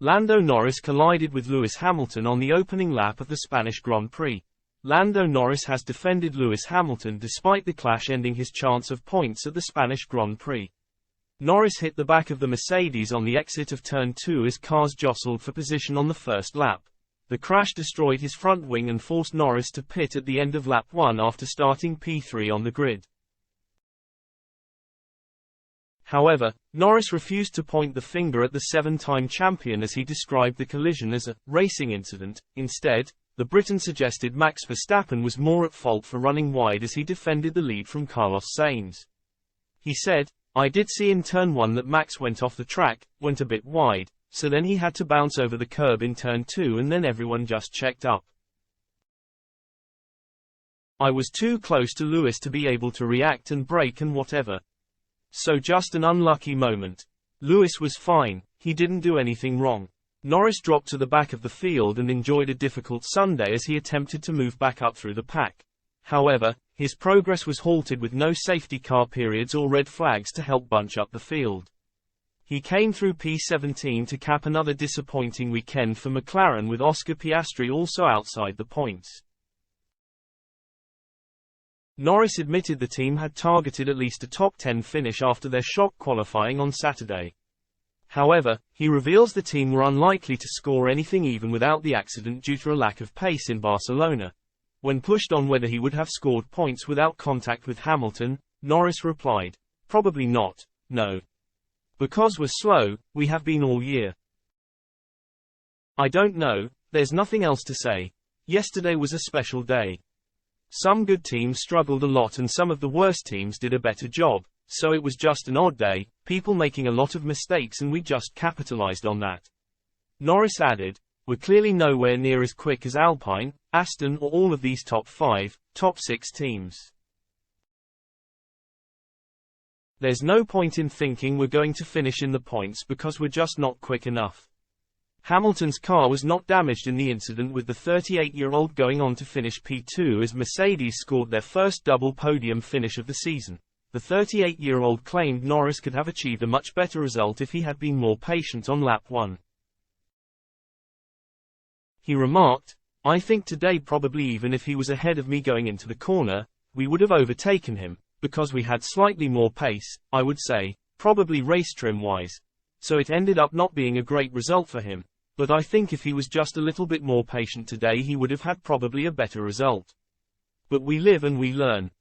Lando Norris collided with Lewis Hamilton on the opening lap of the Spanish Grand Prix. Lando Norris has defended Lewis Hamilton despite the clash ending his chance of points at the Spanish Grand Prix. Norris hit the back of the Mercedes on the exit of Turn 2 as cars jostled for position on the first lap. The crash destroyed his front wing and forced Norris to pit at the end of lap 1 after starting P3 on the grid. However, Norris refused to point the finger at the 7-time champion as he described the collision as a racing incident. Instead, the Briton suggested Max Verstappen was more at fault for running wide as he defended the lead from Carlos Sainz. He said, "I did see in turn 1 that Max went off the track, went a bit wide, so then he had to bounce over the curb in turn 2 and then everyone just checked up. I was too close to Lewis to be able to react and brake and whatever. So just an unlucky moment. Lewis was fine, he didn't do anything wrong." Norris dropped to the back of the field and enjoyed a difficult Sunday as he attempted to move back up through the pack. However, his progress was halted with no safety car periods or red flags to help bunch up the field. He came through P17 to cap another disappointing weekend for McLaren, with Oscar Piastri also outside the points. Norris admitted the team had targeted at least a top 10 finish after their shock qualifying on Saturday. However, he reveals the team were unlikely to score anything even without the accident due to a lack of pace in Barcelona. When pushed on whether he would have scored points without contact with Hamilton, Norris replied, "Probably not, no. Because we're slow, we have been all year. I don't know, there's nothing else to say. Yesterday was a special day. Some good teams struggled a lot and some of the worst teams did a better job, so it was just an odd day, people making a lot of mistakes and we just capitalized on that." Norris added, "We're clearly nowhere near as quick as Alpine, Aston or all of these top 5, top 6 teams. There's no point in thinking we're going to finish in the points because we're just not quick enough." Hamilton's car was not damaged in the incident, with the 38-year-old going on to finish P2 as Mercedes scored their first double podium finish of the season. The 38-year-old claimed Norris could have achieved a much better result if he had been more patient on lap 1. He remarked, "I think today probably even if he was ahead of me going into the corner, we would have overtaken him, because we had slightly more pace, I would say, probably race trim-wise. So it ended up not being a great result for him, but I think if he was just a little bit more patient today he would have had probably a better result. But we live and we learn."